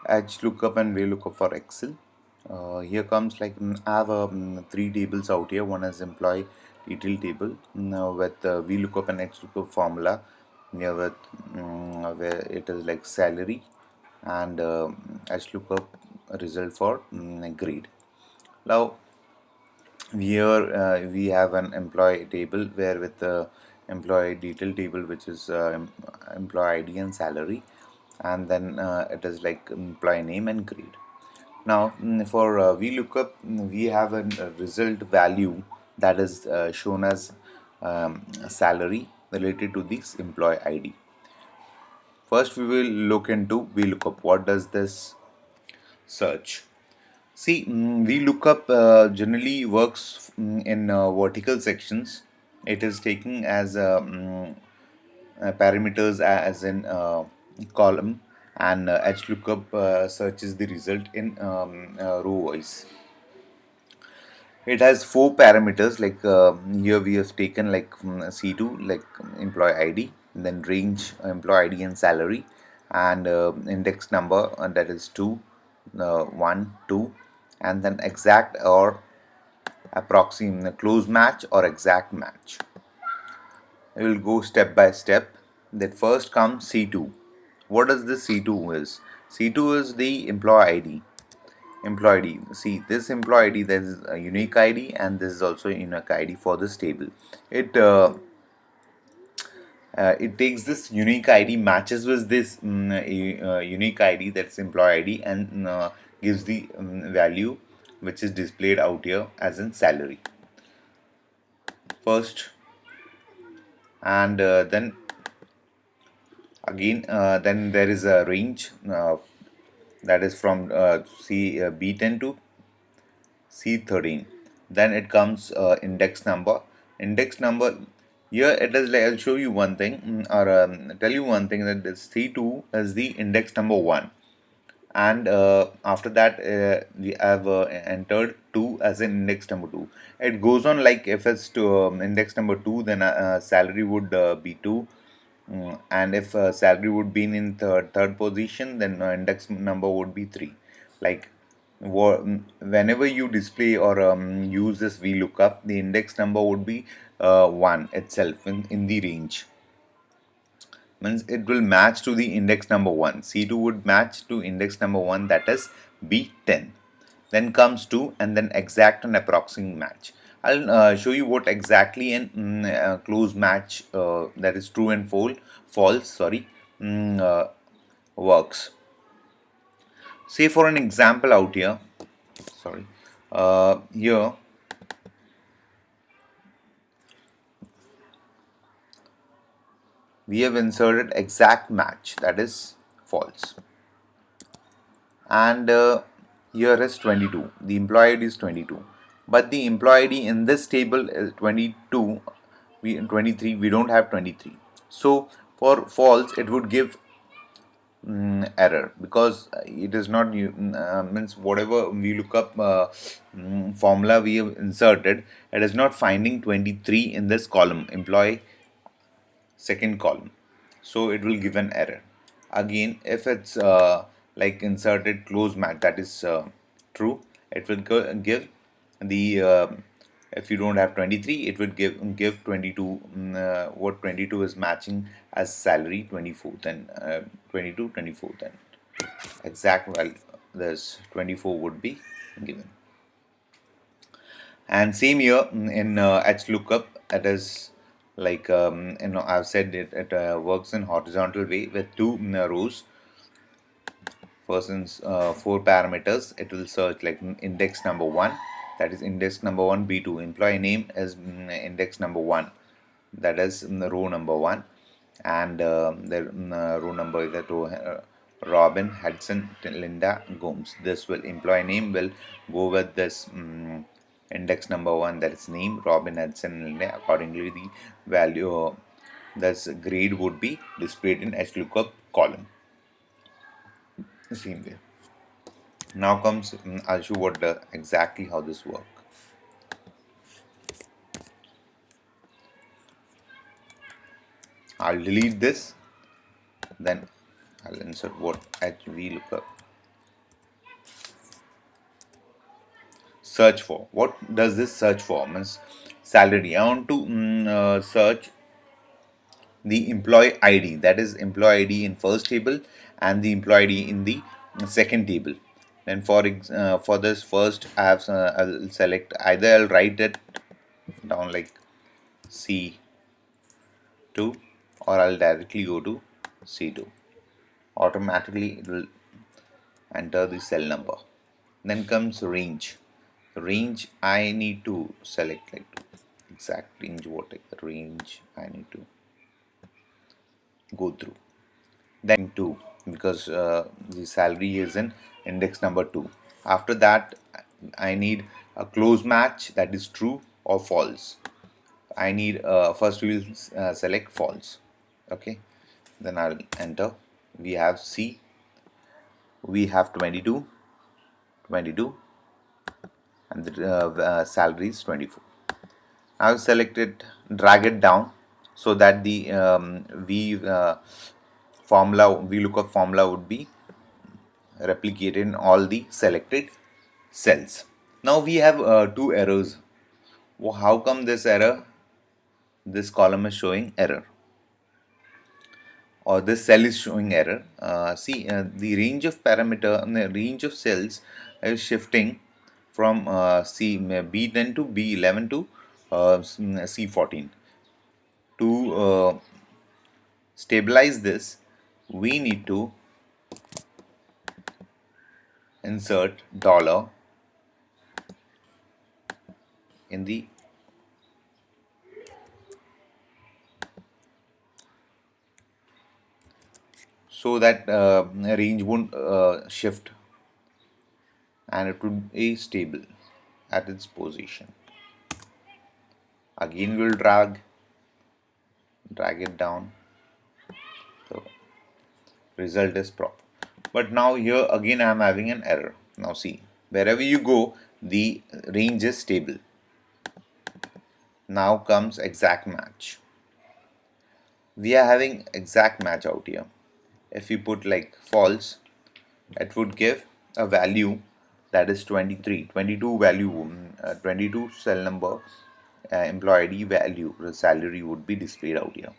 HLookup and VLookup for Excel. Here comes like I have three tables out here. One is employee detail table with VLookup and HLookup formula near with where it is like salary and HLookup result for grade. Now here we have an employee table where with the employee detail table which is employee ID and salary, and then it is like employee name and grade. Now for VLookup we have a result value that is shown as salary related to this employee ID. First we will look into VLookup. What does this search? See, VLookup generally works in vertical sections. It is taking as parameters as in column, and HLookup searches the result in row wise. It has four parameters. Like here we have taken like C2 like employee ID, then range employee ID and salary, and index number that is 2, 1, 2, and then exact or approximate close match or exact match. I will go step by step. That first comes C2. What does this C2 is? C2 is the employee ID. Employee ID. See, this employee ID, there is a unique ID, and this is also a unique ID for this table. It takes this unique ID, matches with this unique ID, that's employee ID, and gives the value which is displayed out here as in salary first, and then again then there is a range that is from B10 to C13. Then it comes index number. Index number, here it is like I'll show you one thing, or tell you one thing, that this C2 is the index number 1, and after that we have entered 2 as an index number 2. It goes on like if it's to index number 2, then salary would be 2. And if salary would be in third position, then index number would be 3. Like whenever you display or use this VLookup, the index number would be 1 itself in the range. Means it will match to the index number 1. C2 would match to index number 1, that is B10. Then comes 2, and then exact and approximate match. I'll show you what exactly an close match, that is true and false, sorry, works. Say for an example out here, sorry, here we have inserted exact match, that is false, and here is 22. The employee ID is 22, but the employee ID in this table is 22. 23, we don't have 23. So for false it would give error, because it is not means whatever we look up formula we have inserted, it is not finding 23 in this column, employee second column, so it will give an error. Again, if it's like inserted close match, that is true, it will give the if you don't have 23, it would give 22, what 22 is matching as salary 24, then 22 24, then exact value, this 24 would be given. And same here in HLookup, it is like I've said it works in horizontal way with two rows. First, in 4 parameters, it will search like index number 1, that is index number 1 B2. Employee name is index number 1, that is row number 1, and the row number is that row Robin, Hudson, Linda, Gomes. This will employee name will go with this index number 1, that is name Robin, Hudson, Linda. Accordingly, the value that's grade would be displayed in HLookup column. Same way. Now comes I'll show what exactly how this work. I'll delete this, then I'll insert what VLookup search for. What does this search for? Means salary. I want to search the employee ID, that is employee ID in first table and the employee ID in the second table. And for this first I have I'll select, either I'll write it down like C2, or I'll directly go to C2. Automatically it will enter the cell number. Then comes range. Range I need to select like exact range, what range I need to go through. Then 2, because the salary is in index number 2. After that I need a close match, that is true or false. I need first we will select false. Okay, then I'll enter. We have C, we have 22, and the salary is 24. Now select it, drag it down so that the VLookup formula would be replicated in all the selected cells. Now we have two errors. How come this error? This column is showing error, or this cell is showing error. See, the range of the range of cells is shifting from B10 to B11 to C14. To stabilize this, we need to insert dollar in the so that range won't shift, and it would be stable at its position. Again we'll drag it down, so result is proper. But now here again I am having an error. Now see, wherever you go the range is stable. Now comes exact match. We are having exact match out here. If we put like false, it would give a value that is 23, 22 value, 22 cell number, employee ID value, the salary would be displayed out here.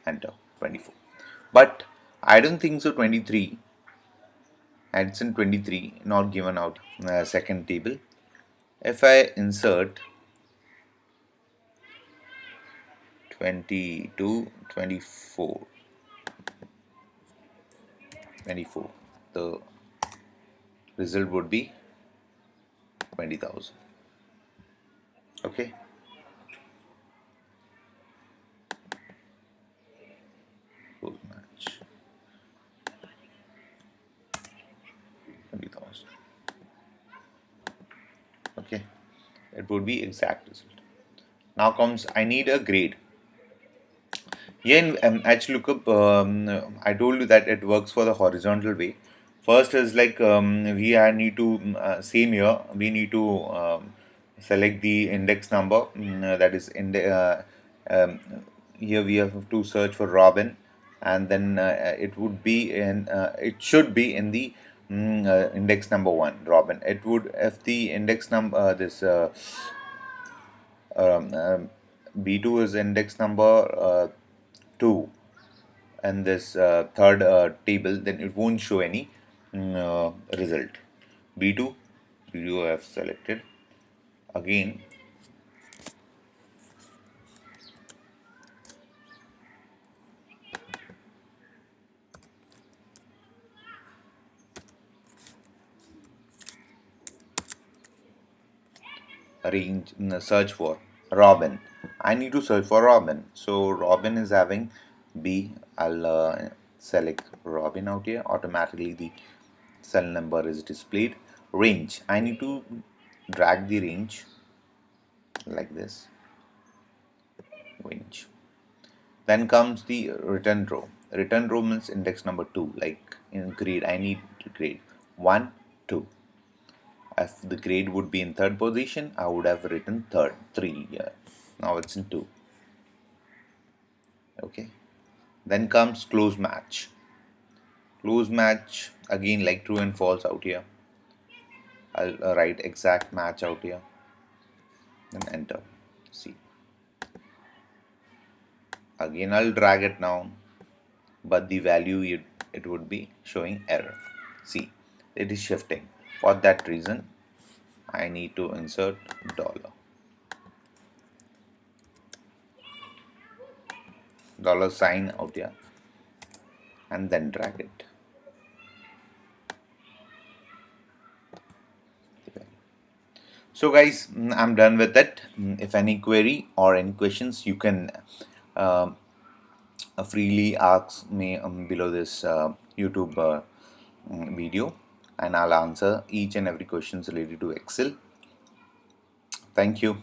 Enter 24. But I don't think so. 23, and it's in 23, not given out second table. If I insert 22, 24, the result would be 20,000. Okay. Close match. 20,000. Okay. It would be exact result. Now comes, I need a grade. Here in HLookup, I told you that it works for the horizontal way. First is like we need to same here. We need to select the index number. That is here we have to search for Robin, and then it would be in it should be in the index number 1, Robin. It would, if the index number this B2 is index number 2 and this third table, then it won't show any result. B2 you have selected. Again range search for Robin. I need to search for Robin. So Robin is having B. I'll select Robin out here. Automatically the cell number is displayed. Range, I need to drag the range like this. Range. Then comes the return row. Return row means index number 2. Like in grade, I need grade 1, 2. If the grade would be in third position, I would have written 3 here. Now it's in 2. Okay. Then comes close match. Close match again, like true and false out here. I'll write exact match out here, then enter. See, again I'll drag it down, but the value it would be showing error. See, it is shifting. For that reason, I need to insert dollar sign out here and then drag it. So guys, I'm done with it. If any query or any questions, you can um, freely ask me below this YouTube video, and I'll answer each and every questions related to Excel. Thank you.